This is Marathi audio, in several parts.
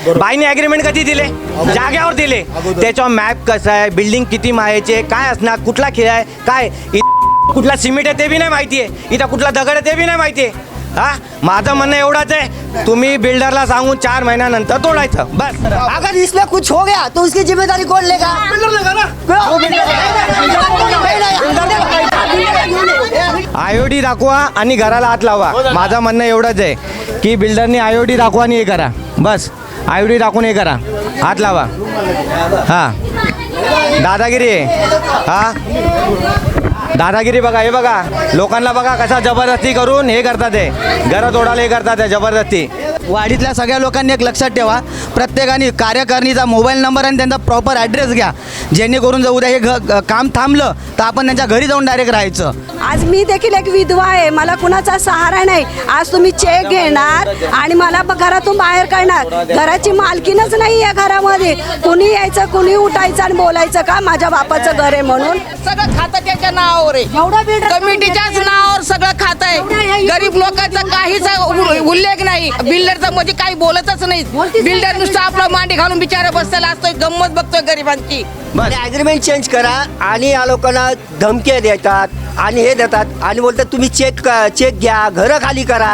बाईने ॲग्रीमेंट कधी दिले? जाग्यावर दिले. त्याच्यावर मॅप कसं आहे, बिल्डिंग किती मायाचे, काय असणार, कुठला खेळ आहे, काय कुठला सिमेंट आहे ते बी नाही माहिती आहे, इथं कुठला दगड आहे ते बी नाही माहिती आहे. हा, माझं म्हणणं एवढंच आहे, तुम्ही बिल्डरला सांगून 4 महिन्यानंतर तोडायचं बस. अगर इसमें कुछ हो गया तो उसकी जिम्मेदारी कौन लेगा? IOD दाखवा आणि घराला हात लावा. माझं म्हणणं एवढंच आहे की बिल्डरने IOD दाखवा आणि हे करा बस. IOD दाखवून हे करा, हात लावा. हां, दादागिरी आहे. हां, दादागिरी बघा, हे बघा, लोकांना बघा कसा जबरदस्ती करून हे करतात, हे घरं तोडायला हे करतात जबरदस्ती. वाडीतल्या सगळ्या लोकांनी एक लक्षात ठेवा, प्रत्येकाने कार्यकारिणीचा मोबाईल नंबर आणि त्यांचा प्रॉपर ॲड्रेस घ्या, जेणेकरून जर उद्या हे काम थांबलं तर आपण त्यांच्या घरी जाऊन डायरेक्ट राहायचं. आज मी देखील एक विधवा आहे, मला कुणाचा सहारा नाही. आज तुम्ही चेक घेणार आणि मला घरातून बाहेर काढणार. घराची मालकीनच नाही या घरामध्ये. कुणी यायचं, कुणी उठायचं आणि बोलायचं का माझ्या बापाचं घर आहे म्हणून. सगळं खातं त्याच्या नावावर आहे, कमिटीच्याच नावावर सगळं खातं आहे. गरीब लोकांचा काहीच उल्लेख नाही. बिल्डरचा म्हणजे काही बोलतच नाही. बिल्डर नुसतं आपलं मांडी घालून बिचारा बसलेला असतोय, गंमत बघतोय गरिबांची. ॲग्रीमेंट चेंज करा आणि या लोकांना धमक्या देतात आणि हे देतात आणि बोलतात तुम्ही चेक घ्या, घरं खाली करा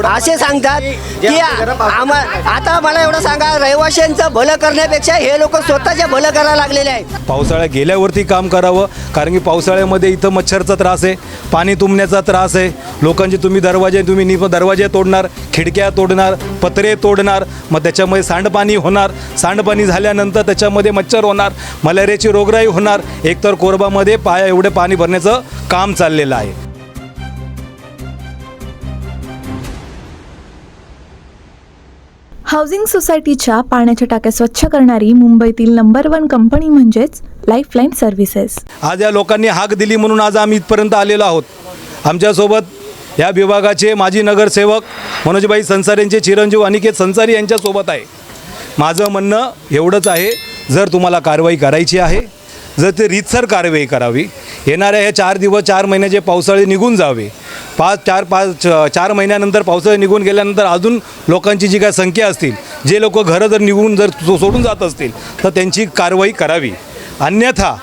असे सांगतात की आता मला एवढं सांगा, रहिवाशांचं भलं करण्यापेक्षा हे लोक स्वतःच्या भलं करायला लागलेले आहेत. पावसाळ्या गेल्यावरती काम करावं, कारण की पावसाळ्यामध्ये इथं मच्छरचा त्रास आहे, पाणी तुंबण्याचा त्रास आहे. लोकांचे तुम्ही दरवाजे तोडणार, खिडक्या तोडणार, पत्रे तोडणार, मग त्याच्यामध्ये सांडपाणी होणार. सांडपाणी झाल्यानंतर त्याच्यामध्ये मच्छर होणार, मलेरियाची रोगराई होणार. एकतर कोरबामध्ये पाया एवढे पाणी भरण्याचं काम चाललेलं आहे. हाऊसिंग सोसायटीच्या पाण्याच्या टाक्या स्वच्छ करणारी मुंबईतील नंबर 1 कंपनी म्हणजेच लाईफलाईन सर्व्हिसेस. आज या लोकांनी हाक दिली म्हणून आज आम्ही इथपर्यंत आलेलो आहोत. आमच्यासोबत या विभागाचे माजी नगरसेवक मनोजभाई संसारेंचे चिरंजीव अनिकेत संसारी यांच्यासोबत आहे. माझं म्हणणं एवढंच आहे, जर तुम्हाला कारवाई करायची आहे, जर ते रीतसर कारवाई करावी. येणाऱ्या हे 4 महिन्याचे पावसाळे निघून जावे. 4 महिन्यानंतर पावसाळे निघून गेल्यानंतर अजून लोकांची जी काय संख्या असतील, जे लोक घरं जर निघून जर सोडून जात असतील तर त्यांची कारवाई करावी. अन्यथा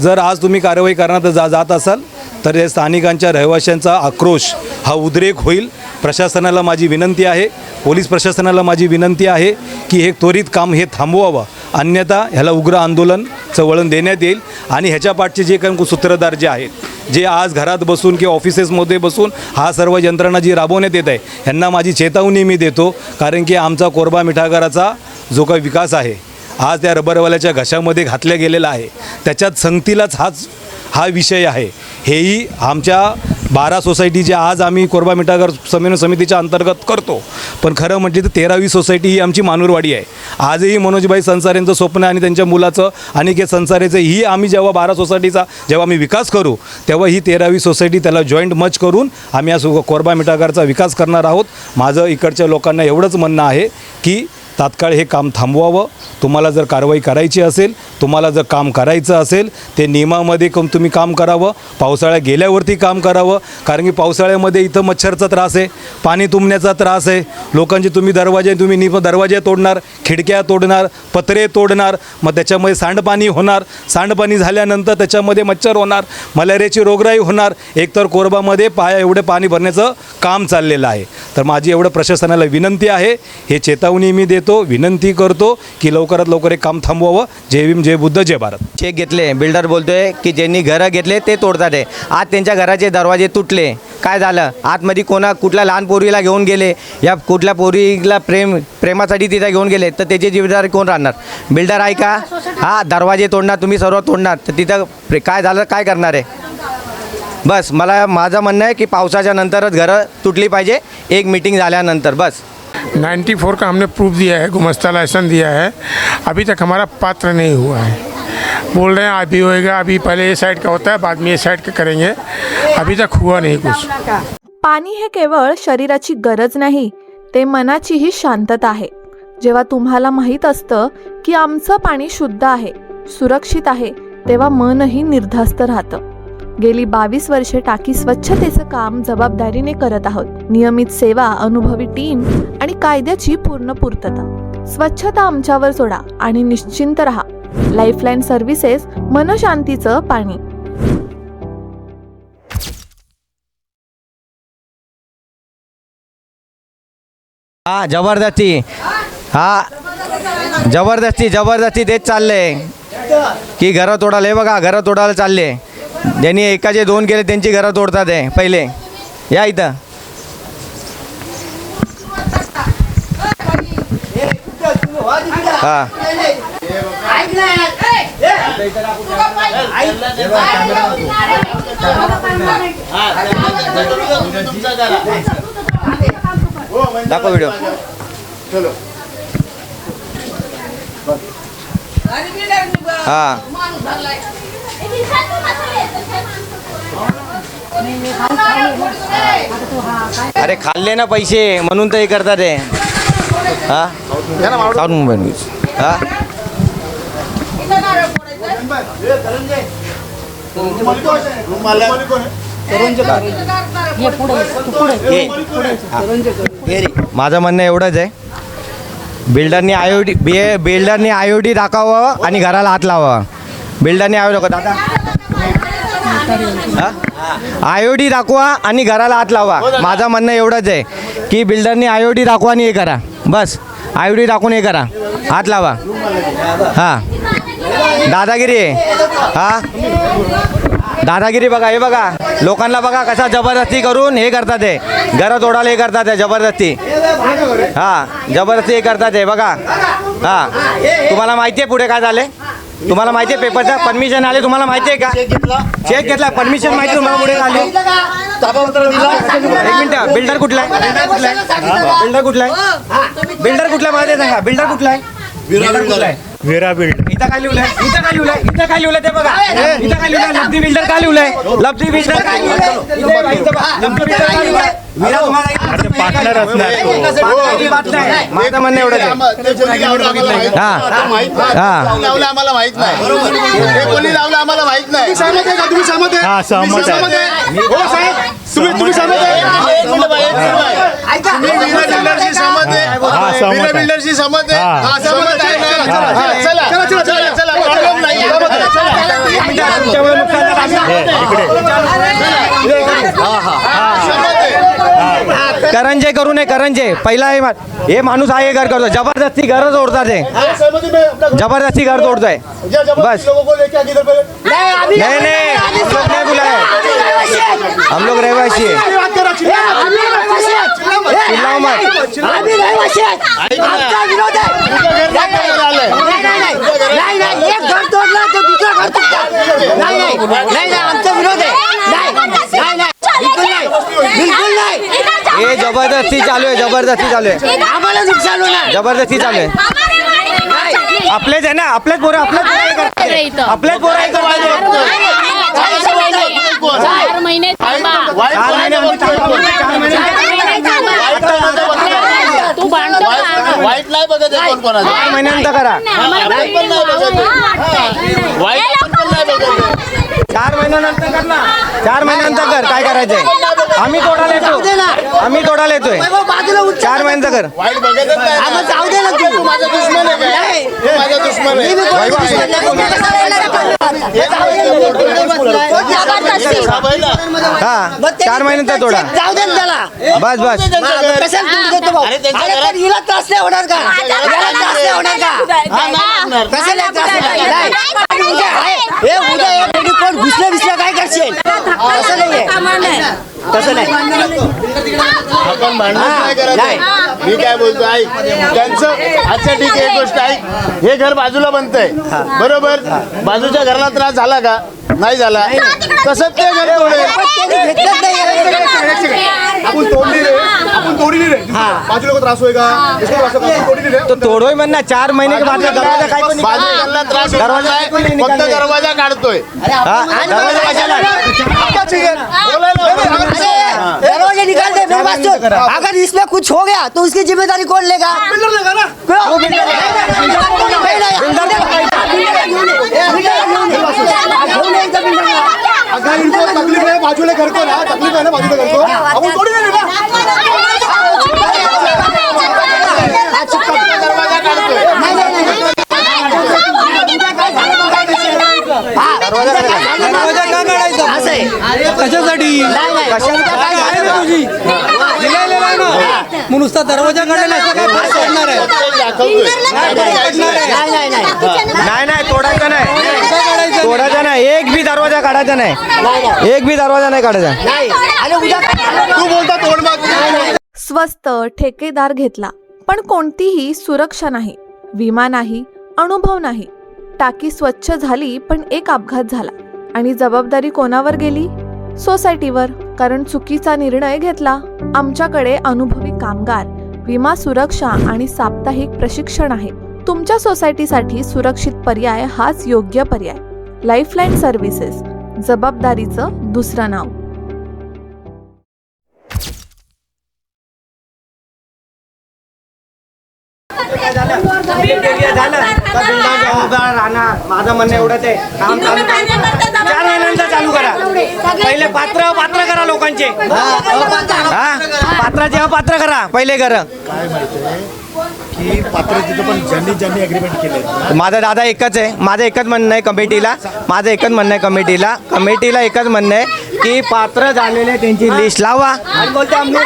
जर आज तुम्ही कारवाई करण्यात जात असाल तर हे स्थानिकांच्या रहिवाशांचा आक्रोश हा उद्रेक होईल. प्रशासनाला माझी विनंती आहे, पोलीस प्रशासनाला माझी विनंती आहे की हे त्वरित काम हे थांबवावं, अन्यथा ह्याला उग्र आंदोलनचं वळण देण्यात येईल. आणि ह्याच्या पाठचे जे काही सूत्रधार जे आहेत, जे आज घरात बसून किंवा ऑफिसेसमध्ये बसून सर्व यंत्रणा जी राबवण्यात येत आहे, ह्यांना माझी चेतावणी मी देतो. कारण की आमचा कोरबा मिठागराचा जो काही विकास आहे, आज त्या रबरवाल्याच्या घशामध्ये घातल्या गेलेला आहे. त्याच्यात संगतीलाच हा विषय आहे. हेही आमच्या 12 सोसायटी जे आज आम्ही कोरबा मिठागर समन्वय समितीच्या अंतर्गत करतो, पण खरं म्हटली तर 13वी सोसायटी ही आमची मानूरवाडी आहे. आजही मनोजभाई संसारेंचं स्वप्न आणि त्यांच्या मुलाचं अनिकेत संसारेचं ही आम्ही जेव्हा 12 सोसायटीचा जेव्हा आम्ही विकास करू, तेव्हा ही 13वी सोसायटी त्याला जॉईंट मर्ज करून आम्ही या कोरबा मिठागरचा विकास करणार आहोत. माझं इकडच्या लोकांना एवढंच म्हणणं आहे की तात्काळ हे काम थांबवावं. तुम्हाला जर कारवाई करायची असेल, तुम्हाला जर काम करायचं असेल, ते नियमामध्ये तुम्ही काम करावं. पावसाळ्या गेल्यावरती काम करावं, कारण की पावसाळ्यामध्ये इथं मच्छरचा त्रास आहे, पाणी तुंबण्याचा त्रास आहे. लोकांचे तुम्ही दरवाजे तोडणार, खिडक्या तोडणार, पत्रे तोडणार, मग त्याच्यामध्ये सांडपाणी होणार. सांडपाणी झाल्यानंतर त्याच्यामध्ये मच्छर होणार, मलेरियाची रोगराई होणार. एकतर कोरबामध्ये पाया एवढे पाणी भरण्याचं काम चाललेलं आहे. तर माझी एवढं प्रशासनाला विनंती आहे, हे चेतावणी मी देतो, विनंती करतो की लवकरात लवकर एक काम थांबवावं. जय भीम, जय बुद्ध, जय भारत. चेक घेतले, बिल्डर बोलतोय की ज्यांनी घरं घेतले ते तोडतात आहे. आज त्यांच्या घराचे दरवाजे तुटले, काय झालं? आतमध्ये कुठल्या लहान पोरीला घेऊन गेले, या कुठल्या पोरीला प्रेमासाठी तिथे घेऊन गेले, तर त्याची जिम्मेदारी कोण राहणार? बिल्डर आहे का? दरवाजे तोडणार, तुम्ही सर्व तोडणार, तर तिथं काय झालं, काय करणार आहे? बस माझं म्हणणं आहे की पावसाच्या नंतरच घरं तुटली पाहिजे, एक मीटिंग झाल्यानंतर. बस 94 का हमने प्रूफ दिया है, गुमस्ता लाइसेंस दिया है, अभी तक हमारा पात्र नहीं हुआ है. बोल रहे हैं अभी होएगा, अभी पहले ये साइड का होता है, बाद में ये साइड का करेंगे, अभी तक हुआ नहीं कुछ. पाणी हे केवळ शरीराची गरज नाही, ते मनाचीही शांतता आहे. जेव्हा तुम्हाला माहीत असतं की आमचं पाणी शुद्ध आहे, सुरक्षित आहे, तेव्हा मनही निर्धास्त राहतं. गेली 22 वर्षे टाकी स्वच्छतेचं काम जबाबदारीने करत आहोत. नियमित सेवा, अनुभवी टीम आणि कायद्याची पूर्ण पूर्तता. स्वच्छता आमच्यावर सोडा आणि निश्चिंत रहा. लाईफलाईन सर्व्हिसेस, मनशांतीचं पाणी. हा जबरदस्ती, हा जबरदस्ती तेच चाललंय की घरं तोडायला. हे बघा घरं तोडायला चालले. ज्यांनी एकाचे 2 केले त्यांची घरं तोडतात आहे पहिले. या इथं हा दाखव व्हिडिओ. हा अरे खाल्ले ना पैसे म्हणून तर हे करतात हे. हा साऊथ मुंबई. हा माझं म्हणणं एवढंच आहे, बिल्डरनी IOD दाखवावं आणि घराला हात लावावा. बिल्डरनी IOD दादा IOD दाखवा आणि घराला हात लावा. माझं म्हणणं एवढंच आहे की बिल्डरनी IOD दाखवा आणि हे करा. बस IOD दाखवून हे करा, हात लावा. हां दादागिरी आहे. हा दादागिरी बघा. हे बघा लोकांना बघा कसा जबरदस्ती करून हे करतात आहे. घरं तोडायला हे करतात आहे जबरदस्ती. हां जबरदस्ती हे करतात आहे बघा. हां तुम्हाला माहिती आहे पुढे काय झाले? तुम्हाला माहिती आहे पेपरचं परमिशन आले? तुम्हाला माहिती आहे का? चेक घेतला परमिशन माहिती तुम्हाला पुढे आले? एक मिनिट. बिल्डर कुठला आहे? बिल्डर कुठला आहे? बिल्डर कुठला माहिती आहे सांगा. बिल्डर कुठला आहे? बिल्डर कुठला आहे? वेरा बिल्डर. इथं काय लिहिलंय? इथं काय लिहिलंय? इथं काय लिहिलंय ते बघा. इथं काय लिहिलंय? लब्धी बिल्डर काय लिहिलंय? लब्धी बिल्डर काय लिहिलंय? इथं बघा. लब्धी बिल्डर काय लिहिलंय? मीरा तुम्हाला पार्टनर असणार तो. माझं म्हणणं एवढंच आहे. आम्हाला माहित नाही. हे कोणी लावलं आम्हाला माहित नाही. हा सहमत आहे. तुम्ही सहमत आहे? बिल्डरशी सहमत आहे. हा, सहमत आहे. बिल्डरशी सहमत आहे. हा. हा, सहमत आहे. चला प्रॉब्लेम नाही. करंजे करू नये. करंजे पहिला हे माणूस आहे घर करतो. जबरदस्ती घर तोडतात हे. जबरदस्ती घर तोडतोय. बस नहीं हम लोग नहीं बुलाए. हम लोग रहवासी है. चिल्लाओ मत. ये जबरदस्ती चालू आहे. जबरदस्ती चालू आहे. जबरदस्ती चालू आहे. आपलेच आहे ना. आपलेच पोरं आपलेच पोरं हे करतात. आपलेच पोरं हे करतात. 4 महिने थांबा. 4 महिने तू भांडतो का? वाईट नाही बघत आहे कोण कोणाचं. 4 महिन्यानंतर करा. वाईट पण नाही बघत आहे. वाईट पण नाही बघत आहे. 4 महिन्यानंतर कर ना. 4 महिन्यानंतर कर. काय करायचंय? आम्ही तोडायला येतो. आम्ही तोडायला येतोय. 4 महिन्यानंतर कर. वाईट बघतच नाही. जाऊ दे ना तू माझा दुश्मन आहे काय? तू माझा दुश्मन आहे. हा 4 महिन्यानंतर तोडा. जाऊ दे ना त्याला. बस बस. कशाला तुम्ही देतो भाऊ? अरे त्यांच्या अरे घरात- पण हिला त्रास नाही होणार का? हिला त्रास नाही होणार का? कशाला त्रास नाही होणार? हे उद्या हे बेडी कोण घुसलं काय करशील? तसं नाहीये. तसं नाही. आपण भांडण नाही करत आहे. मी काय बोलतो ऐक. त्यांचं अच्छा ठीक आहे. एक गोष्ट ऐक. हे घर बाजूला बनतंय बरोबर. बाजूच्या घराला त्रास झाला का? नाही झाला. तसंच ते घर तोडेल. घेतलंच नाही. आपण तोड़ी नहीं रहे बाजू को त्रास होएगा इसको त्रास होगा अपन तोड़ी नहीं रहे तो तोडोय म्हणना. 4 महिने के बाद दरवाजा काय पण बाजूच्या घराला त्रास होत दरवाजा नाही. कोणी फक्त निकाल दे. दरवाजा काढतोय. हा दरवाजा कशाला? क्या चाहिए दरवाजे निकाल दे मेरे पास तो। अगर इसमें कुछ हो गया तो उसकी जिम्मेदारी कौन लेगा? बिल्डर लेगा ना अगर इनको तकलीफ है बाजू वाले घर को ना तकलीफ है ना बाजू के घर को अपन तोड़ी नहीं रहे दरवाजा काढतोय. नुसता दरवाजा काढला नाही काय पास करणार आहे? नाही नाही तोडायचं नाही, तोडायचं नाही, एक बी दरवाजा काढायचा नाही, एक बी दरवाजा नाही काढायचा. तू बोलता तोड मग. स्वस्त ठेकेदार घेतला, पण कोणतीही सुरक्षा नाही, विमा नाही, अनुभव नाही. टाकी स्वच्छ झाली पण एक अपघात झाला आणि जबाबदारी कोणावर गेली? सोसायटीवर, कारण चुकीचा निर्णय घेतला. आमच्याकडे अनुभवी कामगार, विमा सुरक्षा आणि साप्ताहिक प्रशिक्षण आहे. तुमच्या सोसायटीसाठी सुरक्षित पर्याय हाच योग्य पर्याय. लाईफलाईन सर्व्हिसेस, जबाबदारीचं दुसरं नाव. माझं म्हणणं एवढंच आहे, काम चालू करा. 4 महिन्यांचा चालू करा. पहिले पात्र करा लोकांचे, हा पात्राचे अपात्र करा पहिले करा. की पात्रतेचं पण ज्यांनी अग्रीमेंट केले. माझा दादा एकच आहे, माझं एकच म्हणणं आहे कमिटीला, कमिटीला एकच म्हणणं आहे की पात्र झालेले त्यांची लिस्ट लावा.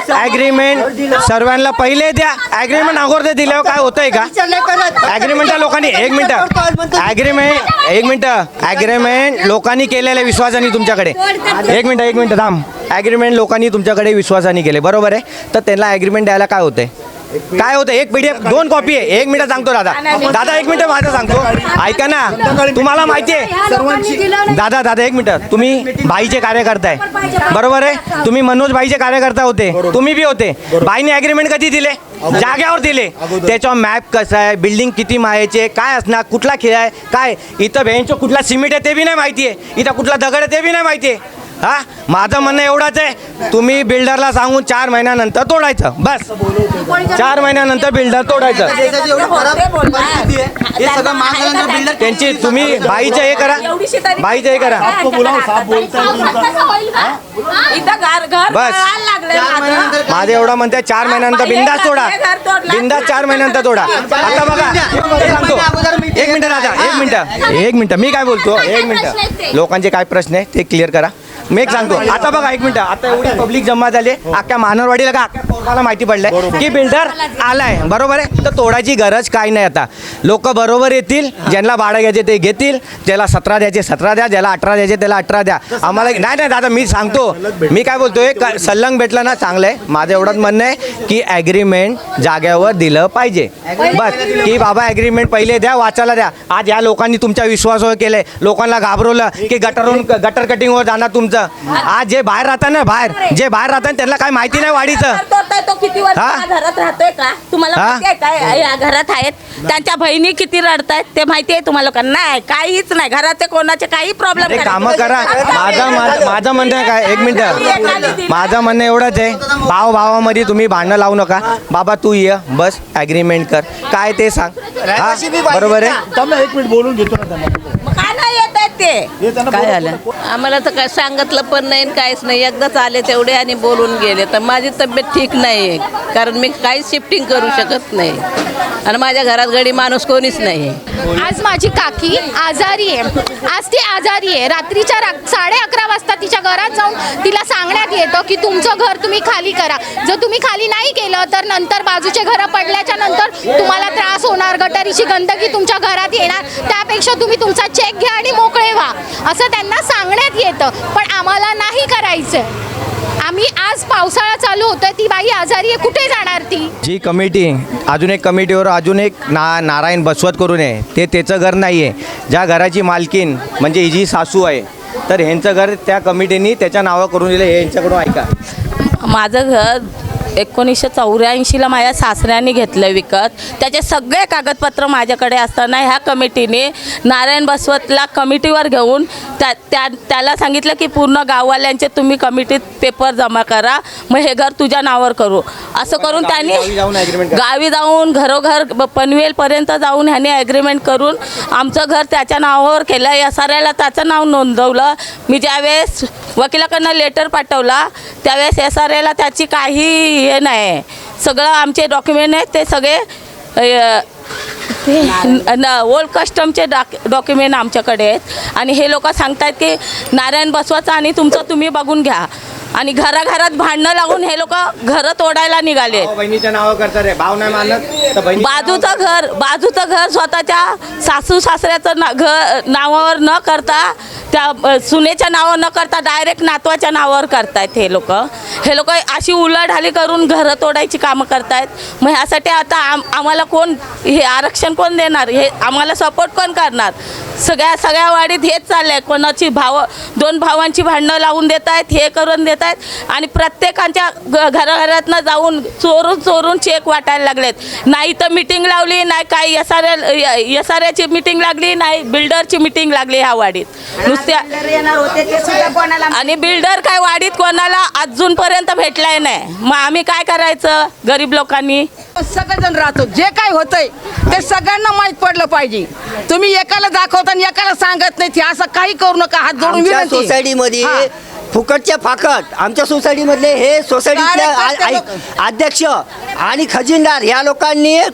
ॲग्रीमेंट सर्वांना पहिले द्या. ॲग्रीमेंट अगोदर दिल्यावर काय होतंय का? ॲग्रीमेंटच्या लोकांनी एक मिनिट ॲग्रीमेंट लोकांनी केलेल्या विश्वासाने तुमच्याकडे एक मिनिट थांब. ॲग्रीमेंट लोकांनी तुमच्याकडे विश्वासाने केले, बरोबर आहे? तर त्यांना ॲग्रीमेंट द्यायला काय होतंय? एक PDF 2 कॉपी आहे. 1 मिनिट सांगतो दादा, 1 मिनिट माझं सांगतो, ऐका ना. तुम्हाला माहिती आहे दादा 1 मिनिट, तुम्ही बाईचे कार्यकर्ता आहे, बरोबर आहे? तुम्ही मनोज बाईचे कार्यकर्ता होते, तुम्ही बी होते. बाईने ॲग्रीमेंट कधी दिले? जाग्यावर दिले. त्याच्यावर मॅप कसं आहे, बिल्डिंग किती मायाचे, काय असणार, कुठला खेळ आहे, काय इथं बेंच कुठला सिमेंट आहे ते बी नाही माहिती आहे, इथं कुठला दगड आहे ते बी नाही माहिती आहे. हा माझं म्हणणं एवढंच आहे, तुम्ही बिल्डरला सांगून 4 महिन्यानंतर तोडायचं, बस. 4 महिन्यानंतर बिल्डर तोडायचं. त्यांची तुम्ही बाईचं हे करा, बस. माझं एवढं म्हणते 4 महिन्यानंतर बिंदास तोडा, 4 महिन्यानंतर तोडा. आता बघा हे सांगतो, एक मिनिट मी काय बोलतो, 1 मिनिट. लोकांचे काय प्रश्न आहे ते क्लिअर करा, मी एक सांगतो. आता बघा 1 मिनिट, आता एवढी पब्लिक जमा झाली, अख्ख्या मानववाडीला का अख्ख्या पोराला माहिती पडलंय की बिल्डर आलाय, बरोबर आहे? तर तोडायची गरज काय नाही. आता लोक बरोबर येतील, ज्यांना भाडं घ्यायचे ते घेतील, ज्याला 17 द्यायचे 17 द्या, ज्याला 18 द्यायचे त्याला 18 द्या. आम्हाला नाही दादा मी सांगतो, मी काय बोलतोय, सल्लंग भेटलं ना चांगलं आहे. माझं एवढंच म्हणणं आहे की ॲग्रीमेंट जाग्यावर दिलं पाहिजे, बस. की बाबा ॲग्रीमेंट पहिले द्या, वाचायला द्या. आज या लोकांनी तुमच्या विश्वासावर केलंय, लोकांना घाबरवलं की गटर कटिंगवर जाणार तुमचं. आज जे बाहेर राहतात त्यांना काय माहिती नाही वाडीचं. तो किती वर्ष घरात राहतोय का तुम्हाला माहिती आहे? काय या घरात आहेत, त्यांच्या बहिणी किती रडतायत ते माहिती आहे तुम्हाला का? नाही, काहीच नाही. घरात कोणाचे काही प्रॉब्लेम काम करा. माझं म्हणणं काय, 1 मिनिट, माझं म्हणणं एवढंच आहे, भावामध्ये तुम्ही भांडणं लावू नका. बाबा तू ये, बस ॲग्रीमेंट कर, काय ते सांग, हा बरोबर आहे? 1 मिनिट बोलून घेतो ना त्यांना. काय नाही येत आहेत ते, काय झालं आम्हाला तर काय सांगितलं पण नाही, काहीच नाही. एकदाच आले तेवढे आणि बोलून गेले. तर माझी तब्येत ठीक नाही आहे, कारण मी काहीच शिफ्टिंग करू शकत नाही आणि माझ्या घरात गडी माणूस कोणीच नाही. आज माझी काकी आजारी आहे, आज ती आजारी आहे. रात्रीच्या 11:30 वाजता तिच्या घरात जाऊन तिला सांगण्यात येतं की तुमचं घर तुम्ही खाली करा. जर तुम्ही खाली नाही केलं तर नंतर बाजूचे घरं पडल्याच्या नंतर तुम्हाला त्रास होणार, गटारीची गंदगी तुमच्या घरात येणार. त्यापेक्षा तुम्ही तुमचा चेक घ्या आणि मोकळे व्हा, असं त्यांना सांगण्यात येतं. पण आम्हाला नाही करायचं. आम्ही आज पावसाळा चालू होतोय, ती बाई आजारी आहे, कुठे जाणार ती? जी कमिटी अजून एक कमिटीवर अजून एक नारायण बसवत करून आहे, ते त्याचं घर नाही आहे. ज्या घराची मालकीन म्हणजे ही जी सासू आहे, तर ह्यांचं घर त्या कमिटीने त्याच्या नावावर करून दिलं. हे यांच्याकडून ऐका. माझं घर 1984ला माझ्या सासऱ्यांनी घेतलं विकत. त्याचे सगळे कागदपत्र माझ्याकडे असताना ह्या कमिटीने नारायण बसवतला कमिटीवर घेऊन त्याला सांगितलं की पूर्ण गाववाल्यांचे तुम्ही कमिटीत पेपर जमा करा, मग हे घर तुझ्या नावावर करू. असं करून त्यांनी गावी जाऊन घरोघर पनवेलपर्यंत जाऊन ह्याने ॲग्रीमेंट करून आमचं घर त्याच्या नावावर केलं. SRAला त्याचं नाव नोंदवलं. मी ज्यावेळेस वकिलाकडनं लेटर पाठवला त्यावेळेस SRAला त्याची काही हे नाही, सगळं आमचे डॉक्युमेंट आहेत ते सगळे ओल्ड कस्टमचे डॉक्युमेंट आमच्याकडे आहेत. आणि हे लोक सांगतात की नारायण बसवाचं आणि तुमचं तुम्ही बघून घ्या. आणि घराघरात भांडणं लावून हे लोक घरं तोडायला निघाले. बहिणीच्या नावावर करतात रे, भाव नाही मानत तर बहिणी बाजूचं घर स्वतःच्या सासू सासऱ्याचं नावावर न करता, त्या सुनेच्या नावावर न करता डायरेक्ट नातवाच्या नावावर करतायत हे लोक अशी उलाढाली करून घरं तोडायची कामं करतायत. मग ह्यासाठी आता आम्हाला कोण हे आरक्षण कोण देणार, हे आम्हाला सपोर्ट कोण करणार? सगळ्या वाडीत हेच चाललंय. कोणाची दोन भावांची भांडणं लावून देत आहेत, हे करून देत आहेत आणि प्रत्येकाच्या घराघरातनं जाऊन चोरून चेक वाटायला लागलेत. नाही तर मिटिंग लावली, नाही काही एसआरएची मिटिंग लागली, नाही बिल्डरची मिटिंग लागली ह्या वाडीत नुसत्या. आणि बिल्डर काय वाडीत कोणाला अजूनपर्यंत भेटलाय नाही. मग आम्ही काय करायचं गरीब लोकांनी? सगळेजण राहतो, जे काय होतंय ते सगळ्यांना माहीत पडलं पाहिजे. तुम्ही एकाला दाखवता आणि एकाला सांगत नाही, असं काही करू नका. हात जोडून आमच्या विनंती. सोसायटीमध्ये फुकटचे फाकट आमच्या सोसायटीमधले हे सोसायटीचे अध्यक्ष आणि खजिनदार ह्या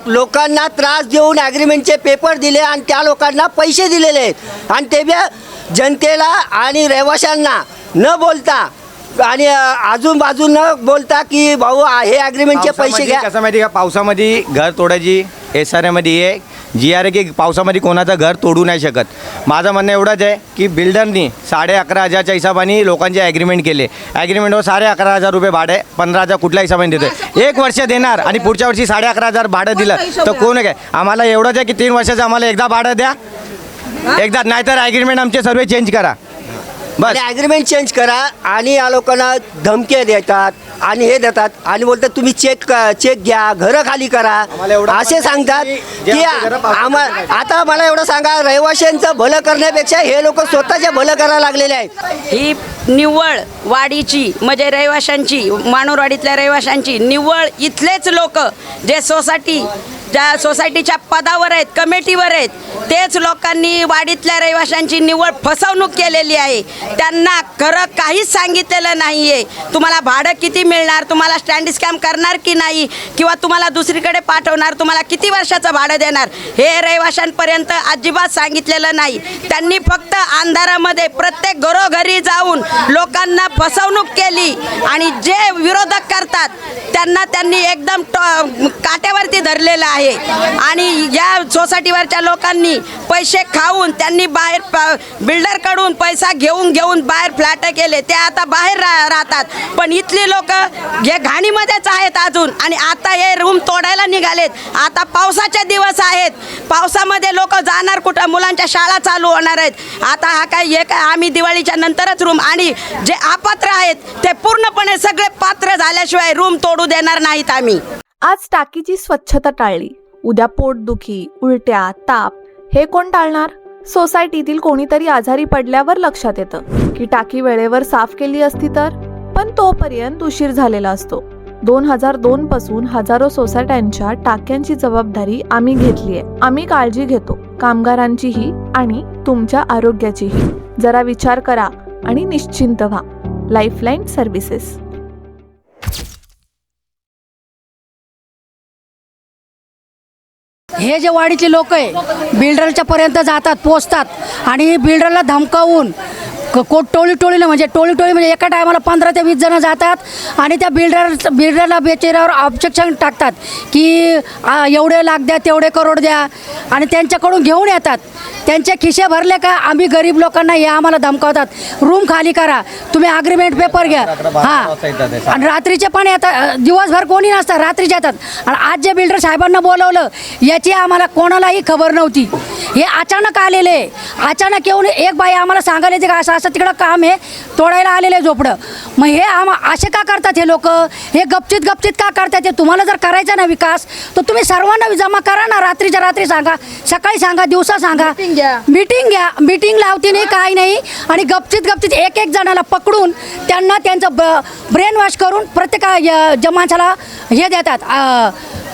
लोकांना त्रास देऊन ॲग्रीमेंटचे पेपर दिले आणि त्या लोकांना पैसे दिलेले आहेत. आणि ते बी जनतेला आणि रहिवाशांना न बोलता आणि अजून बाजून न बोलता की भाऊ हे ॲग्रीमेंटचे पैसे घ्या. कसं माहिती का, पावसामध्ये घर तोडायची SRA मध्ये GR आहे की पावसामध्ये कोणाचं घर तोडू नाही शकत. माझं म्हणणं एवढंच आहे की बिल्डरनी 11,500च्या हिशोबाने लोकांचे ॲग्रीमेंट केले. ॲग्रीमेंटवर 11,500 रुपये भाडे, 15,000 कुठल्या हिशोबाने देतोय. 1 वर्ष देणार आणि पुढच्या वर्षी 11,500 भाडं दिलं तर कोण काय? आम्हाला एवढंच आहे की 3 वर्षाचं आम्हाला एकदा भाडं द्या, एकदा, नाहीतर ॲग्रीमेंट आमचे सर्व चेंज करा. बस ॲग्रीमेंट चेंज करा. आणि या लोकांना धमक्या देतात आणि हे देतात आणि बोलतात तुम्ही चेक घ्या, घरं खाली करा असे सांगतात की आता मला एवढं सांगा, रहिवाशांचं भलं करण्यापेक्षा हे लोक स्वतःचे भलं करायला लागलेले आहेत. ही निव्वळ वाडीची म्हणजे रहिवाशांची, मानूरवाडीतल्या रहिवाशांची निव्वळ इथलेच लोक जे ज्या सोसायटीच्या पदावर आहेत, कमिटीवर आहेत, तेच लोकांनी वाडीतल्या रहिवाशांची निव्वळ फसवणूक केलेली आहे. त्यांना खरं काहीच सांगितलेलं नाही आहे. तुम्हाला भाडं किती मिळणार, तुम्हाला स्टँड स्कॅम करणार की नाही, किंवा तुम्हाला दुसरीकडे पाठवणार, तुम्हाला किती वर्षाचं भाडं देणार, हे रहिवाशांपर्यंत अजिबात सांगितलेलं नाही. त्यांनी फक्त अंधारामध्ये प्रत्येक घरोघरी जाऊन लोकांना फसवणूक केली आणि जे विरोधक करतात त्यांनी एकदम काट्यावरती धरलेलं आहे. आणि या सोसायटीवरच्या लोकांनी पैसे खाऊन त्यांनी बाहेर बिल्डरकडून पैसा घेऊन बाहेर फ्लॅट केले. ते आता बाहेर राहतात, पण इथली लोक हे घाणीमध्येच आहेत अजून. आणि आता हे रूम तोडायला निघालेत. आता पावसाचे दिवस आहेत, पावसामध्ये लोक जाणार कुठं? मुलांच्या शाळा चालू होणार आहेत. आता हे काय आम्ही दिवाळीच्या नंतरच रूम, आणि जे अपात्र आहेत ते पूर्णपणे सगळे पात्र झाल्याशिवाय रूम तोडू देणार नाहीत आम्ही. आज टाकीची स्वच्छता टाळली, उद्या पोटदुखी, उलट्या, ताप हे कोण टाळणार? सोसायटीतील कोणीतरी आजारी पडल्यावर लक्षात येतं की टाकी वेळेवर साफ केली असती तर, पण तोपर्यंत उशीर झालेला असतो. 2002 पासून हजारो सोसायट्यांच्या टाक्यांची जबाबदारी आम्ही घेतलीय. आम्ही काळजी घेतो, कामगारांचीही आणि तुमच्या आरोग्याचीही. जरा विचार करा आणि निश्चिंत व्हा. Lifeline services. हे जे वाडीचे लोक आहे बिल्डरच्या पर्यंत जातात, पोचतात आणि बिल्डरला धमकावून टोळीनं म्हणजे एका टायमाला 15 ते 20 जण जातात आणि त्या बिल्डरला बेचेऱ्यावर ऑब्जेक्शन टाकतात की एवढे लाख द्या, तेवढे करोड द्या, आणि त्यांच्याकडून घेऊन येतात. त्यांचे खिसे भरले का आम्ही गरीब लोकांना हे आम्हाला धमकावतात, रूम खाली करा, तुम्ही अग्रीमेंट पेपर घ्या. हां, आणि रात्रीचे पण येतात, दिवसभर कोणी नसतात, रात्रीचे येतात. आणि आज जे बिल्डर साहेबांना बोलवलं याची आम्हाला कोणालाही खबर नव्हती. हे अचानक आलेले, अचानक येऊन एक बाई आम्हाला सांगायला येते का असं तिकडं काम आहे, तोडायला आलेले झोपडं. मग हे असे का करतात हे लोक? हे गपचित का करतात? ते तुम्हाला जर करायचा ना विकास तर तुम्ही सर्वांना जमा करा ना. रात्रीच्या रात्री सांगा, सकाळी सांगा, दिवसा सांगा, मीटिंग लावती नाही, काही नाही. आणि गपचित एक जणाला पकडून त्यांचं ब्रेन वॉश करून प्रत्येक माणसाला हे देतात,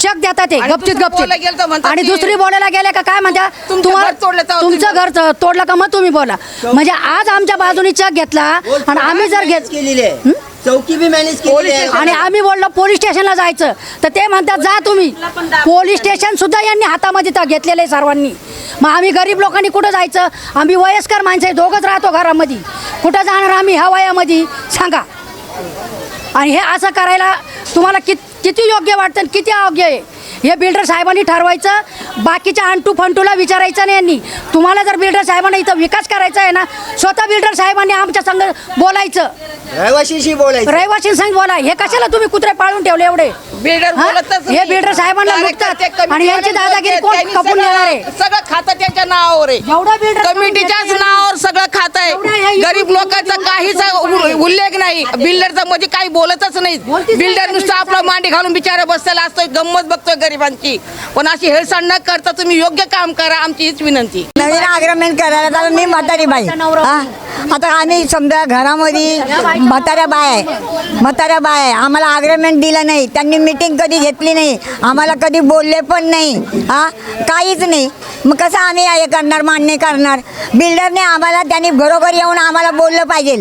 चेक देतात ते गपचित. आणि दुसरी बोलायला गेल्या का काय म्हणता, तुमचं घर तोडलं का मग तुम्ही बोला. म्हणजे आज आमच्या बाजूने चेक घेतला आणि आम्ही जर चौकी बी मॅनेज केली आणि आम्ही बोललो पोलीस स्टेशनला जायचं तर ते म्हणतात जा तुम्ही. पोलीस स्टेशन सुद्धा यांनी हातामध्ये घेतलेलं आहे सर्वांनी. मग आम्ही गरीब लोकांनी कुठं जायचं? आम्ही वयस्कर माणसं आहे, दोघंच राहतो घरामध्ये, कुठं जाणार आम्ही ह्या वयामध्ये सांगा? आणि हे असं करायला तुम्हाला किती योग्य वाटतं आणि किती अयोग्य आहे हे बिल्डर साहेबांनी ठरवायचं. बाकीच्या अंटू फंटूला विचारायचं नाही यांनी. तुम्हाला जर बिल्डर साहेबांना इथं विकास करायचा आहे ना, स्वतः बिल्डर साहेबांनी आमच्या संग बोलायचं, रहिवाशीशी बोलायचं, रहिवाशी संग बोला. हे कशाला तुम्ही कुत्रे पाळून ठेवले एवढे? बिल्डर हा? बोलतच हे बिल्डर साहेबांना लुटतात आणि यांची दादागिरी कोण खपून देणार आहे? सगळं खातं त्यांच्या नावावर आहे. जेवढा बिल्डर कमिटीच्याच नावावर सगळं खातं आहे. गरीब लोकांचा काहीच उल्लेख नाही. बिल्डरचा म्हणजे काही बोलतच नाही. बिल्डर नुसतं आपलं मांडी घालून बिचारा बसलेला असतोय, गंमत बघतोय गरिबांची. पण अशी हेळसांड न करता तुम्ही योग्य काम करा, आमची हीच विनंती. नवीन अग्रीमेंट करायला तर मी म्हातारी बाई. आता आम्ही समजा घरामध्ये म्हाताऱ्या बाय आहे, आम्हाला अग्रीमेंट दिलं नाही, त्यांनी मीटिंग कधी घेतली नाही, आम्हाला कधी बोलले पण नाही, काहीच नाही. मग कसं आम्ही हे करणार, मान्य करणार? बिल्डरने आम्हाला त्यांनी बरोबर येऊन आम्हाला बोललं पाहिजे.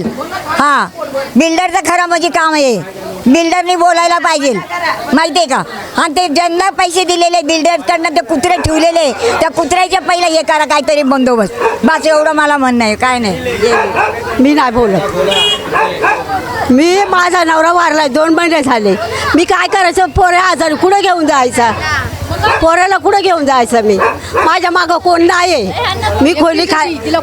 बिल्डरचं खरं म्हणजे काम आहे, बिल्डरनी बोलायला पाहिजे, माहिती आहे का? आणि ते ज्यांना पैसे दिलेले बिल्डरकडनं ते कुत्रे ठेवलेले, त्या कुत्र्याच्या पहिला हे करा काहीतरी बंदोबस्त. बस एवढं मला म्हणणं आहे, काय नाही. मी नाही बोलत. मी माझा नवरा वारला 2 महिने झाले. मी काय करायचं? पोरे आजारी कुठं घेऊन जायचा? पोराला कुठं घेऊन जायचं? मी माझ्या मागं कोण नाही आहे. मी खोली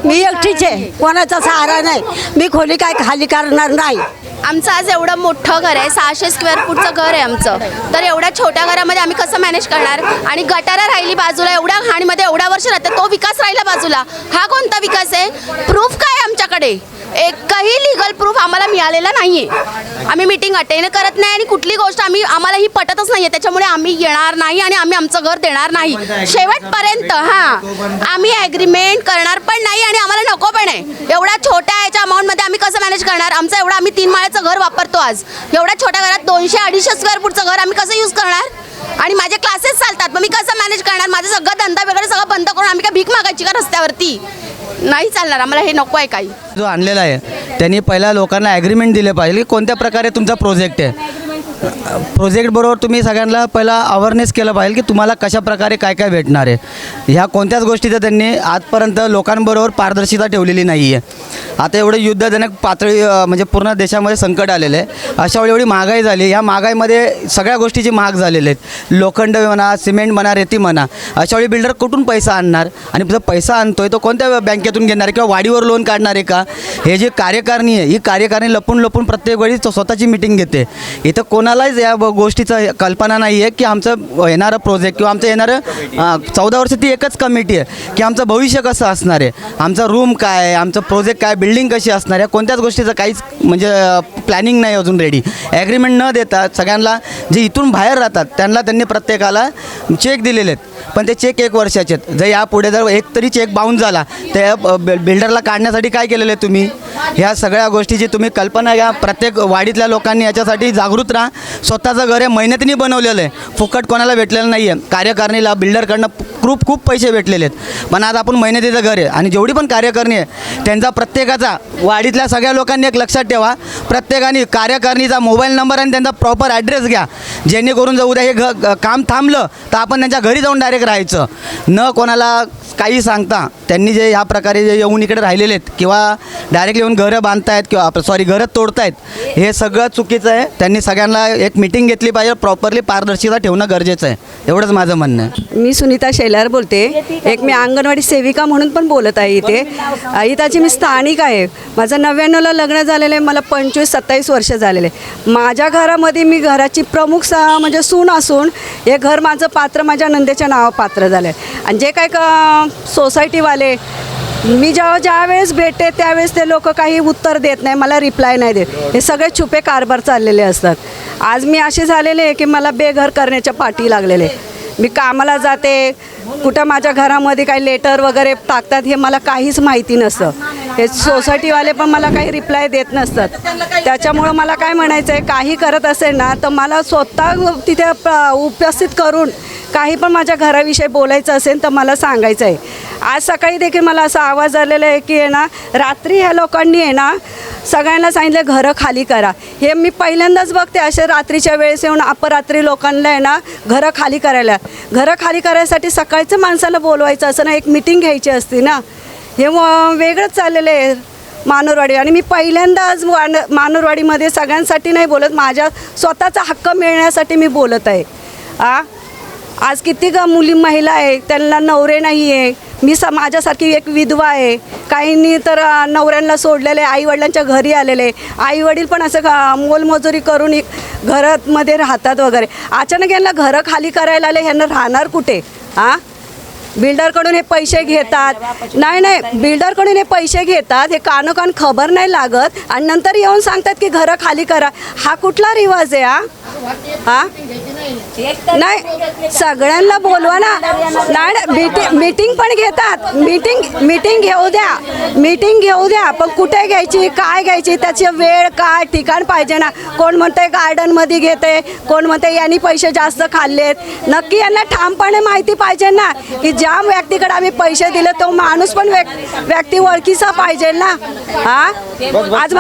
मी एकटीच आहे, कोणाचा सहारा नाही. मी खोली काय खाली करणार नाही. आमचं आज एवढं मोठं घर आहे, 600 स्क्वेअर फूटचं घर आहे आमचं. तर एवढ्या छोट्या घरामध्ये आम्ही कसं मॅनेज करणार? आणि गटारा राहिली बाजूला, एवढ्या घाणीमध्ये एवढ्या वर्ष राहते, तो विकास राहिला बाजूला. हा कोणता विकास आहे? प्रूफ काय आहे आमच्याकडे? एकही लिगल प्रूफ आम्हाला मिळालेला नाही आहे. आम्ही मीटिंग अटेंड करत नाही आणि कुठली गोष्ट आम्हाला ही पटतच नाही आहे. त्याच्यामुळे आम्ही येणार नाही आणि आम्ही आमचं घर देणार नाही शेवटपर्यंत. आम्ही ॲग्रीमेंट करणार पण नाही आणि आम्हाला नको पण आहे. एवढ्या छोट्या याच्या अमाऊंटमध्ये आम्ही कसं मॅनेज करणार? आम्ही 3 माळ्याचं घर वापरतो आज. एवढ्या छोट्या घरात 200-250 स्क्वेअर फूटचं घर आम्ही कसं यूज करणार? आणि माझे क्लासेस चालतात, मग मी कसं मॅनेज करणार? माझं सगळं धंदा वगैरे सगळं बंद करून आम्ही काय भीक मागायची का रस्त्यावरती? नाही चालणार, आम्हाला हे नको आहे. काही जो आणलेला आहे त्यांनी पहिला लोकांना ॲग्रीमेंट दिले पाहिजे की कोणत्या प्रकारे तुमचा प्रोजेक्ट आहे. प्रोजेक्टबरोबर तुम्ही सगळ्यांना पहिला अवेअरनेस केलं पाहिजे की तुम्हाला कशा प्रकारे काय काय भेटणार आहे. ह्या कोणत्याच गोष्टीचं त्यांनी आजपर्यंत लोकांबरोबर पारदर्शिता ठेवलेली नाही आहे. आता एवढं युद्धजनक पातळी म्हणजे पूर्ण देशामध्ये संकट आलेलं आहे. अशा वेळी एवढी महागाई झाली. ह्या महागाईमध्ये सगळ्या गोष्टीची महाग झालेल्या आहेत. लोखंड म्हणा, सिमेंट म्हणा, रेती म्हणा. अशा वेळी बिल्डर कुठून पैसा आणणार? आणि जर पैसा आणतोय तो कोणत्या बँकेतून घेणार आहे किंवा वाडीवर लोन काढणार आहे का? हे जे कार्यकारिणी आहे, ही कार्यकारिणी लपून प्रत्येक वेळी स्वतःची मीटिंग घेते. इथं कोणालाच या गोष्टीचं कल्पना नाही आहे की आमचं येणारं प्रोजेक्ट किंवा आमचं येणारं 14 वर्ष ती एकच कमिटी आहे की आमचं भविष्य कसं असणार आहे, आमचा रूम काय आहे, आमचं प्रोजेक्ट काय, बिल्डिंग कशी असणार आहे. कोणत्याच गोष्टीचं काहीच म्हणजे प्लॅनिंग नाही अजून रेडी. ॲग्रीमेंट न देता सगळ्यांना जे इथून बाहेर राहतात त्यांनी प्रत्येकाला चेक दिलेले आहेत. पण ते चेक 1 वर्षाचे आहेत. जर यापुढे जर एक तरी चेक बाउन्स झाला त्या बिल्डरला काढण्यासाठी काय केलेलं आहे तुम्ही? ह्या सगळ्या गोष्टीची तुम्ही कल्पना घ्या. प्रत्येक वाडीतल्या लोकांनी याच्यासाठी जागृत राहा. स्वतःचं घर आहे, मेहनतीने बनवलेलं आहे, फुकट कोणाला भेटलेलं नाही आहे. कार्यकारिणीला बिल्डरकडनं खूप पैसे भेटलेले आहेत. पण आज आपण मेहनतीचं घर आहे आणि जेवढी पण कार्यकारिणी आहे त्यांचा प्रत्येकाचा वाडीतल्या सगळ्या लोकांनी एक लक्षात ठेवा, प्रत्येकाने कार्यकारिणीचा मोबाईल नंबर आणि त्यांचा प्रॉपर ॲड्रेस घ्या. जेणेकरून जर उद्या हे काम थांबलं तर आपण त्यांच्या घरी जाऊन डायरेक्ट राहायचं, न कोणाला काही सांगता. त्यांनी जे ह्या प्रकारे जे येऊन इकडे राहिलेले आहेत किंवा डायरेक्टली येऊन घरं बांधतायत किंवा घरं तोडतायत, हे सगळं चुकीचं आहे. त्यांनी सगळ्यांना एक मीटिंग घेतली पाहिजे, प्रॉपरली पारदर्शिता ठेवणं गरजेचं आहे. एवढंच माझं म्हणणं आहे. मी सुनीता शेलार बोलते. एक मी अंगणवाडी सेविका म्हणून पण बोलत आहे इथे. इथाची मी स्थानिक आहे. माझं 99ला लग्न झालेलं आहे. मला 25-27 वर्ष झालेले. माझ्या घरामध्ये मी घराची प्रमुख म्हणजे सून असून हे घर माझं पात्र माझ्या नंदेच्या नावावर पात्र झालं आहे. आणि जे काय सोसायटीवाले मी ज्या वेळेस भेटते त्यावेळेस ते लोक काही उत्तर देत नाही, मला रिप्लाय नाही देत. हे सगळे छुपे कारभार चाललेले असतात. आज मी असे झालेले आहे की मला बेघर करण्याच्या पाठी लागलेले. मी कामाला जाते, कुठं माझ्या घरामध्ये काही लेटर वगैरे टाकतात हे मला काहीच माहिती नसतं. हे सोसायटीवाले पण मला काही रिप्लाय देत नसतात. त्याच्यामुळं मला काय म्हणायचं आहे, काही करत असेल ना तर मला स्वतः तिथे उपस्थित करून काही पण माझ्या घराविषयी बोलायचं असेल तर मला सांगायचं आहे. आज सकाळी देखील मला असा आवाज आलेला आहे की रात्री ह्या लोकांनी सगळ्यांना सांगितलं घरं खाली करा. हे मी पहिल्यांदाच बघते असे रात्रीच्या वेळेस येऊन अपरात्री लोकांना घरं खाली करायला. घरं खाली करायसाठी सकाळचं माणसाला बोलवायचं असं ना, एक मिटिंग घ्यायची असते ना. हे वेगळंच चाललेलं आहे. मानूरवाडी. आणि मी पहिल्यांदाच मानूरवाडीमध्ये सगळ्यांसाठी नाही बोलत, माझ्या स्वतःचा हक्क मिळण्यासाठी मी बोलत आहे. आज किती मुली महिला आहे त्यांना नवरे नाही आहे. मी माझ्यासारखी एक विधवा आहे. काहींनी तर नवऱ्यांना सोडलेले, आईवडिलांच्या घरी आलेले, आईवडील पण असं मोलमजुरी करून घरामध्ये राहतात वगैरे. अचानक यांना घरं खाली करायला आले, ह्यांना राहणार कुठे? बिल्डरकडून हे पैसे घेतात. नाही, बिल्डरकडून हे पैसे घेतात, हे कानोकान खबर नाही लागत आणि नंतर येऊन सांगतात की घरं खाली करा. हा कुठला रिवाज आहे? नाही, सगळ्यांना बोलवा ना. नाही, मीटिंग पण घेतात. मीटिंग घेऊ द्या, पण कुठे घ्यायची, काय घ्यायची, त्याची वेळ काय ठिकाण पाहिजे ना. कोण म्हणते गार्डनमध्ये घेते, कोण म्हणते यांनी पैसे जास्त खाल्लेत. नक्की यांना ठामपणे माहिती पाहिजे ना की ज्या व्यक्तीकडे आम्ही पैसे दिले तो माणूस पण व्यक्ती ओळखीचा पाहिजे ना. आज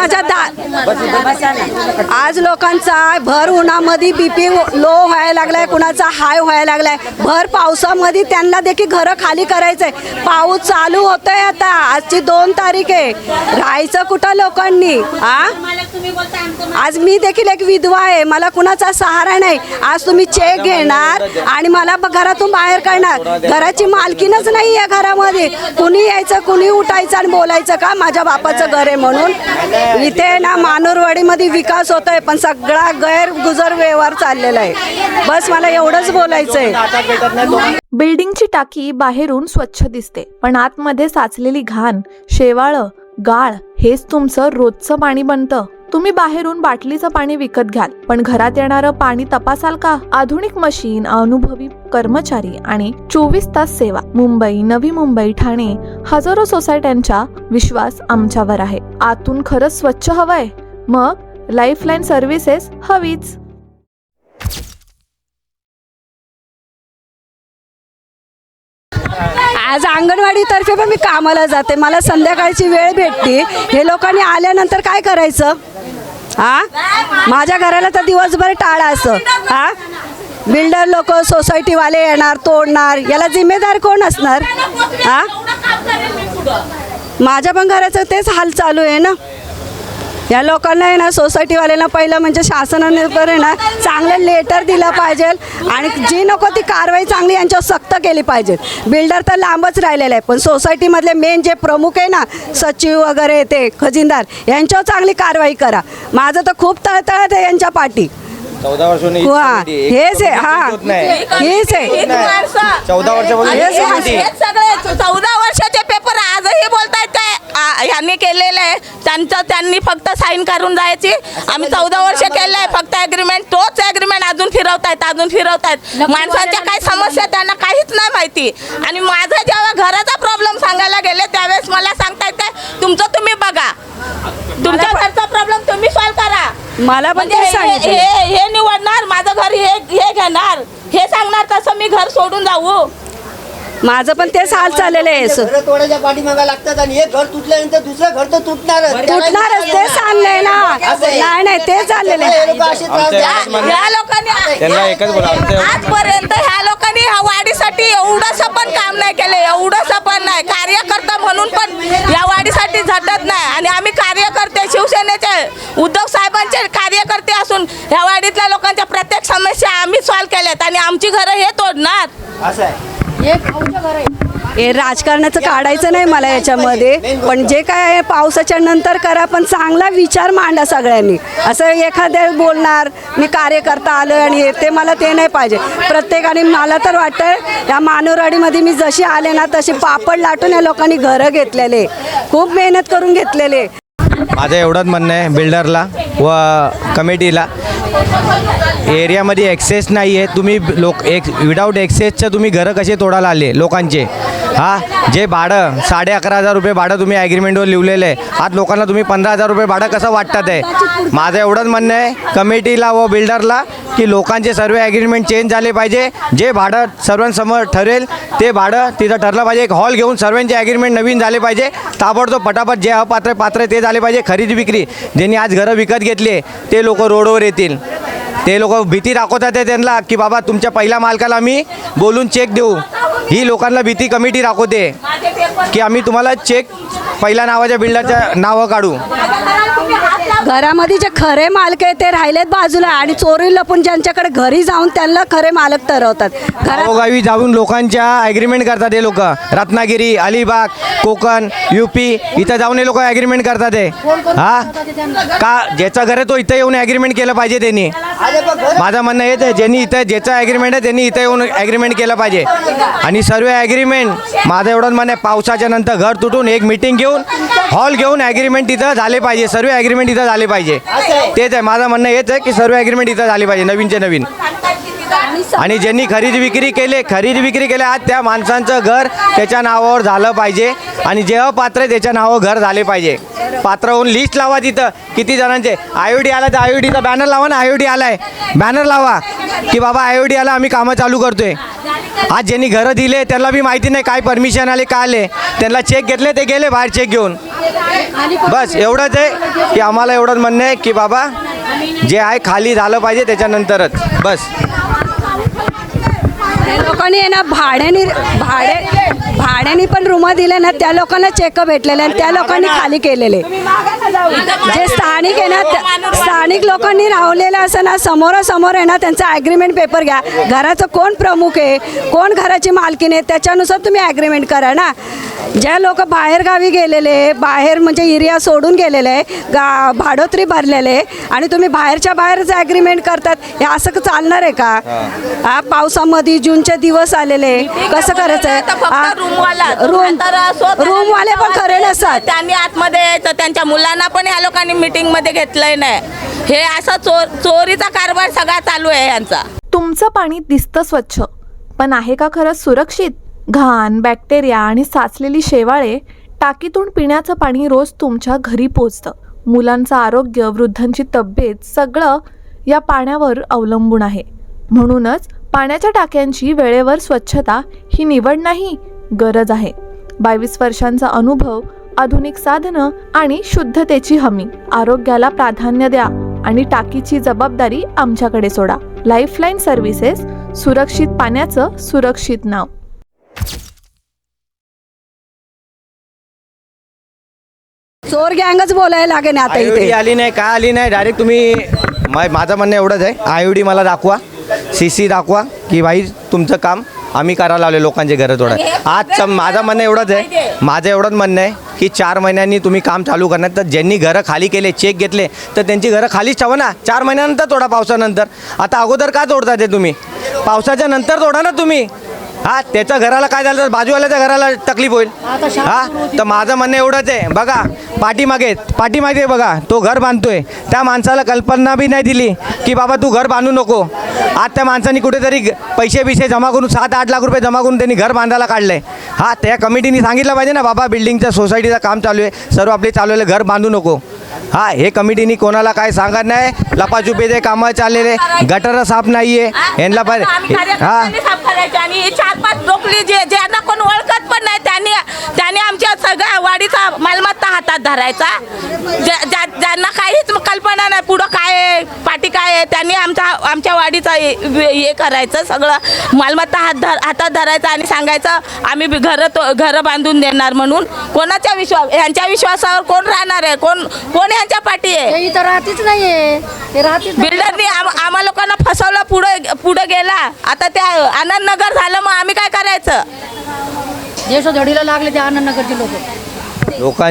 आज लोकांचा भर उन्हामध्ये BP लो व्हायला लागलाय, कुणाचा हाय व्हायला लागलाय. भर पावसामध्ये त्यांना देखील घरं खाली करायचंय. पाऊस चालू होतोय आता, आजची 2 तारीख आहे. राहायचं कुठं लोकांनी? आज मी देखील एक विधवा आहे, मला कुणाचा सहारा नाही. आज तुम्ही चेक घेणार आणि मला घरातून बाहेर काढणार. घराची मालकीनच नाही आहे घरामध्ये. कुणी यायचं, कुणी उठायचं आणि बोलायचं का माझ्या बापाचं घर आहे म्हणून? इथे ना मानूरवाडीमध्ये विकास होतोय पण सगळा गैरगुजर व्यवहार चाललेला आहे. बस मला एवढंच बोलायचं आहे. बिल्डिंगची टाकी बाहेरून स्वच्छ दिसते, पण आतमध्ये साचलेली घाण, शेवाळं, गाळ हेच तुमचं रोजचं पाणी बनतं. तुम्ही बाहेरून बाटलीचं पाणी विकत घ्याल, पण घरात येणारं पाणी तपासाल का? आधुनिक मशीन, अनुभवी कर्मचारी आणि 24 तास सेवा. मुंबई, नवी मुंबई, ठाणे, हजारो सोसायट्यांचा विश्वास आमच्यावर आहे. आतून खरंच स्वच्छ हवंय? मग लाईफलाईन सर्व्हिसेस हवीच. आज अंगणवाडीतर्फे पण मी कामाला जाते. मला संध्याकाळची वेळ भेटते. हे लोकांनी आल्यानंतर काय करायचं? माझ्या घराला तर दिवसभर टाळा असं. बिल्डर लोक, सोसायटीवाले येणार, तोडणार, याला जिम्मेदार कोण असणार? माझ्या पण घराचं तेच हाल चालू आहे ना. या लोकांना आहे ना, सोसायटीवाल्यांना पहिलं म्हणजे शासनाने पण आहे ना चांगलं लेटर दिलं पाहिजे आणि जी नको ती कारवाई चांगली यांच्यावर सक्त केली पाहिजे. बिल्डर तर लांबच राहिलेलं आहे, पण सोसायटीमधले मेन जे प्रमुख आहे ना, सचिव वगैरे ते खजिनदार, यांच्यावर चांगली कारवाई करा. माझं तर खूप तळतळत आहे यांच्या पाठी. 14 वर्षांनी हेच आहे. हेच आहे. 14 वर्षापासून सगळे 14 वर्षाचे पेपर आजही बोलतायत काय ह्यांनी केलेलं आहे. त्यांनी फक्त साईन करून जायची. आम्ही 14 वर्ष केलं आहे फक्त ॲग्रीमेंट. तोच ॲग्रीमेंट अजून फिरवतायत. माणसांच्या काय समस्या त्यांना काहीच नाही माहिती. आणि माझा जेव्हा घराचा प्रॉब्लेम सांगायला गेले त्यावेळेस मला सांगतायत काय तुमचं तुम्ही बघा, तुमच्या घरचा प्रॉब्लेम तुम्ही सॉल्व्ह करा. मला पण ते सांगितलं. हे निवडणार माझं घर, हे घेणार, हे सांगणार तसं मी घर सोडून जाऊ. माझं पण तेच हाल चाललेलं आहे. घरं तोडायच्या पाठीमागे लागतात आणि एक घर तुटल्यानंतर दुसरं घर तर तुटणारच. ते चाललंय ना. नाही ते चाललेलं आहे. ह्या लोकांनी त्यांना एकच बोलावं, आजपर्यंत ह्या लोकांनी ह्या वाढीसाठी एवढंसं पण काम नाही केलं. एवढंसं पण नाही. कार्यकर्ता म्हणून पण या वाढीसाठी झटत नाही. आणि आम्ही कार्यकर्ते, शिवसेनेचे, उद्धव साहेबांचे कार्यकर्ते असून ह्या वाडीतल्या लोकांच्या प्रत्येक समस्या आम्ही सॉल्व्ह केल्यात आणि आमची घरं हे तोडणार. असं आहे. हे राजकारणाचं काढायचं नाही मला याच्यामध्ये, पण जे काय आहे पावसाच्या नंतर करा, पण चांगला विचार मांडा सगळ्यांनी. असं एखाद्या बोलणार मी कार्यकर्ता आलो आणि हे ते मला ते नाही पाहिजे. प्रत्येकाने मला तर वाटतं या मानूरवाडीमध्ये मी जशी आले ना तशी पापड लाटून या लोकांनी घरं घेतलेले, खूप मेहनत करून घेतलेले. माझं एवढंच म्हणणं आहे बिल्डरला व कमिटीला, एरियामध्ये ॲक्सेस नाही आहे. तुम्ही विदाऊट ॲक्सेसचं तुम्ही घरं कसे तोडायला आले लोकांचे? जे भाडं 11,500 रुपये भाडं तुम्ही ॲग्रीमेंटवर लिहिलेलं आहे, आज लोकांना तुम्ही 15,000 रुपये भाडं कसं वाटतात आहे? माझं एवढंच म्हणणं आहे कमिटीला व बिल्डरला की लोकांचे सर्व ॲग्रीमेंट चेंज झाले पाहिजे. जे भाडं सर्वांसमोर ठरेल ते भाडं तिथं ठरलं पाहिजे. एक हॉल घेऊन सर्वांचे ॲग्रीमेंट नवीन झाले पाहिजे. ताबडतोब पटापट जे पात्र ते झाले पाहिजे. खरेदी विक्री ज्यांनी आज घरं विकत घेतली ते लोक रोडवर येतील. ते लोक भीती दाखवतात आहे त्यांना की बाबा तुमच्या पहिल्या मालकाला आम्ही बोलून चेक देऊ. ही लोकांना भीती कमिटी दाखवते की आम्ही तुम्हाला चेक पहिल्या नावाच्या बिल्डरच्या नावं काढू. घरामध्ये जे खरे मालक आहे ते राहिलेत बाजूला आणि चोरी लपून ज्यांच्याकडे घरी जाऊन त्यांना खरे मालक ठरवतात. गावोगावी जाऊन लोकांच्या ॲग्रीमेंट करतात हे लोक. रत्नागिरी, अलिबाग, कोकण, UP इथं जाऊन हे लोक ॲग्रीमेंट करतात आहे. का ज्याचं घर आहे तो इथं येऊन ॲग्रीमेंट केलं पाहिजे त्यांनी. माझं म्हणणं हेच आहे, ज्यांनी इथं ज्याचं ॲग्रीमेंट आहे त्यांनी इथं येऊन ॲग्रीमेंट केलं पाहिजे. आणि सर्व ॲग्रीमेंट माझं एवढंच म्हणणं आहे, पावसाच्या नंतर घर तुटून एक मीटिंग घेऊन हॉल घेऊन ॲग्रीमेंट तिथं झाले पाहिजे. सर्व ॲग्रीमेंट इथं झाले पाहिजे. तेच आहे माझं म्हणणं हेच आहे की सर्व ॲग्रीमेंट इथं झाले पाहिजे नवीनचे नवीन. आणि ज्यांनी खरेदी विक्री केले आज त्या माणसांचं घर त्याच्या नावावर झालं पाहिजे. आणि जे अपात्र आहे त्याच्या नावावर घर झाले पाहिजे. पात्र होऊन लिस्ट लावा तिथं किती जणांचे. IOD आला तर IODचा बॅनर लावा ना. IOD आलाय बॅनर लावा की बाबा IOD आला, आम्ही कामं चालू करतोय. आज ज्यांनी घरं दिले त्यांना बी माहिती नाही काय परमिशन आले काय आले. त्यांना चेक घेतले ते गेले बाहेर चेक घेऊन. बस एवढंच आहे की आम्हाला एवढंच म्हणणं आहे की बाबा जे आहे खाली झालं पाहिजे त्याच्यानंतरच बस. लोकांनी आहे ना भाड्याने पण रूम दिले ना त्या लोकांना चेक भेटलेले आणि त्या लोकांनी खाली केलेले. जे स्थानिक आहे ना स्थानिक लोकांनी राहलेलं असं ना समोरासमोर आहे ना त्यांचा ॲग्रीमेंट पेपर घ्या. घराचं कोण प्रमुख आहे कोण घराची मालकीण आहे त्याच्यानुसार तुम्ही ॲग्रीमेंट करा ना. ज्या लोक बाहेरगावी गेलेले बाहेर म्हणजे एरिया सोडून गेलेले भाडोत्री भरलेले आणि तुम्ही बाहेरच्या बाहेरच ॲग्रीमेंट करतात हे असं चालणार आहे का? पावसामध्ये जूनचे दिवस आलेले कसं करायचं आहे? रूमवाले पण खरे नसतात. त्यांनी आतमध्ये यायचं त्यांच्या मुलांना पण ह्या लोकांनी मीटिंगमध्ये घेतलंय नाही. हे असं चोरीचा कारभार सगळा चालू आहे यांचा. तुमचं पाणी दिसतं स्वच्छ, पण आहे का खरंच सुरक्षित? घाण, बॅक्टेरिया आणि साचलेली शेवाळे टाकीतून पिण्याचं पाणी रोज तुमच्या घरी पोचतं. मुलांचं आरोग्य, वृद्धांची तब्येत सगळं या पाण्यावर अवलंबून आहे. म्हणूनच पाण्याच्या टाक्यांची वेळेवर स्वच्छता ही निवड नाही, गरज आहे. 22 वर्षांचा अनुभव, आधुनिक साधनं आणि शुद्धतेची हमी. आरोग्याला प्राधान्य द्या आणि टाकीची जबाबदारी आमच्याकडे सोडा. लाईफलाईन सर्व्हिसेस, सुरक्षित पाण्याचं सुरक्षित नाव. चोर गँगच बोलायला लागेल आता IOD इथे. आली नाही काय आली नाही डायरेक्ट तुम्ही माझं म्हणणं एवढंच आहे IOD मला दाखवा, CC दाखवा की भाई तुमचं काम आम्ही करायला लावले लोकांचे घरं तोडा. आज माझं म्हणणं एवढंच आहे, माझं एवढंच म्हणणं आहे की 4 महिन्यांनी तुम्ही काम चालू करणार. तर ज्यांनी घरं खाली केले चेक घेतले तर त्यांची घरं खालीच ठेवा ना. 4 महिन्यानंतर तोडा पावसानंतर. आता अगोदर का तोडता ते तुम्ही? पावसाच्या नंतर तोडा ना तुम्ही. त्याच्या घराला काय झालं तर बाजूवाल्याच्या घराला तकलीफ होईल. तर माझं म्हणणं एवढंच आहे. बघा पाठीमागे बघा तो घर बांधतोय त्या माणसाला कल्पना बी नाही दिली की बाबा तू घर बांधू नको. आज त्या माणसाने कुठेतरी पैसे जमा करून 7-8 लाख रुपये जमा करून त्यांनी घर बांधायला काढलंय. त्या कमिटीने सांगितलं पाहिजे ना बाबा बिल्डिंगच्या सोसायटीचं काम चालू आहे, सर्व आपले चालू घर बांधू नको. हे कमिटीनी कोणाला काय सांगत नाही. लपाछुपीचे कामं चाललेले, गटर साफ नाहीये यांना पाहिजे. आणि 4-5 लोकली ज्यांना कोण ओळखत पण नाही त्यांनी आमच्या सगळ्या वाडीचा मालमत्ता हातात धरायचा. ज्यांना काहीच कल्पना नाही पुढं काय आहे पाठी काय आहे त्यांनी आमच्या वाडीचा हे करायचं सगळं मालमत्ता हातात धरायचं आणि सांगायचं आम्ही घरं बांधून देणार म्हणून. कोणाच्या ह्यांच्या विश्वासावर कोण राहणार आहे? कोण ह्यांच्या पाठी आहे? इथं राहतीच नाहीये. बिल्डरनी आम्हा लोकांना फसवलं, पुढे गेला. आता त्या आनंदनगर झालं मग आम्ही काय करायचं? धडीला लागले ते आनंदनगरचे लोक.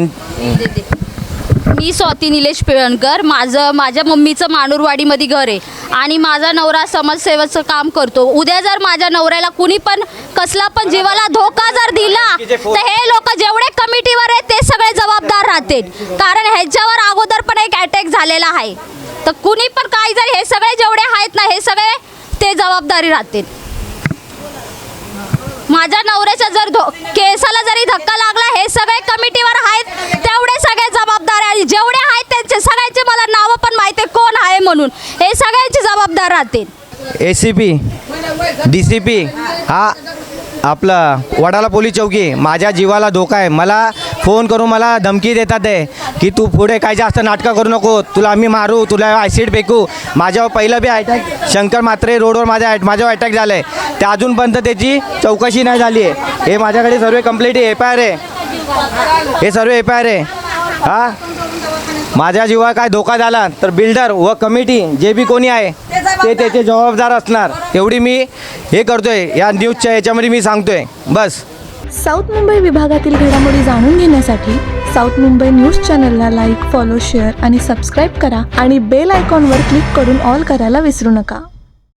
मी स्वाती निलेश पिळणकर. माझ्या मम्मीचं मानूरवाडीमध्ये घर आहे आणि माझा नवरा समाजसेवेचं काम करतो. उद्या जर माझ्या नवऱ्याला कुणी पण कसला पण जीवाला धोका जर दिला तर हे लोक जेवढे कमिटीवर आहेत ते सगळे जबाबदार राहतील. कारण ह्याच्यावर अगोदर पण एक अटॅक झालेला आहे. तर कुणी पण काही जर हे सगळे जेवढे आहेत ना हे सगळे ते जबाबदारी राहतील. माझ्या नवऱ्याच्या जर केसाला जरी धक्का लागला हे सगळे कमिटीवर आहेत तेवढे सगळे जबाबदार आहे. जेवढे आहेत त्यांचे सगळ्यांचे मला नावं पण माहिती आहे कोण आहे म्हणून. हे सगळ्यांची जबाबदार राहतील. ACP DCP आपलं वडाला पोलीस चौकी, माझ्या जीवाला धोका आहे. मला फोन करून मला धमकी देतात आहे की तू पुढे काय जास्त नाटकं करू नको, तुला आम्ही मारू, तुला ॲसिड फेकू. माझ्यावर पहिलं बी अटॅक शंकर मात्रे रोडवर माझ्यावर अटॅक झालं आहे. ते अजूनपर्यंत त्याची चौकशी नाही झाली आहे. हे माझ्याकडे सर्व कंप्लीट आहे, FIR आहे, हे सर्व FIR आहे. हां, माझ्या जीवाला काय धोका झाला तर बिल्डर व कमिटी जे बी कोणी आहे ते त्याचे जबाबदार असणार. एवढी मी हे करतोय, या न्यूजच्या याच्यामध्ये मी सांगतोय बस. साऊथ मुंबई विभागातील घडामोडी जाणून घेण्यासाठी साऊथ मुंबई न्यूज चॅनलला लाईक, फॉलो, शेअर आणि सबस्क्राईब करा आणि बेल आयकॉनवर क्लिक करून ऑल करायला विसरू नका.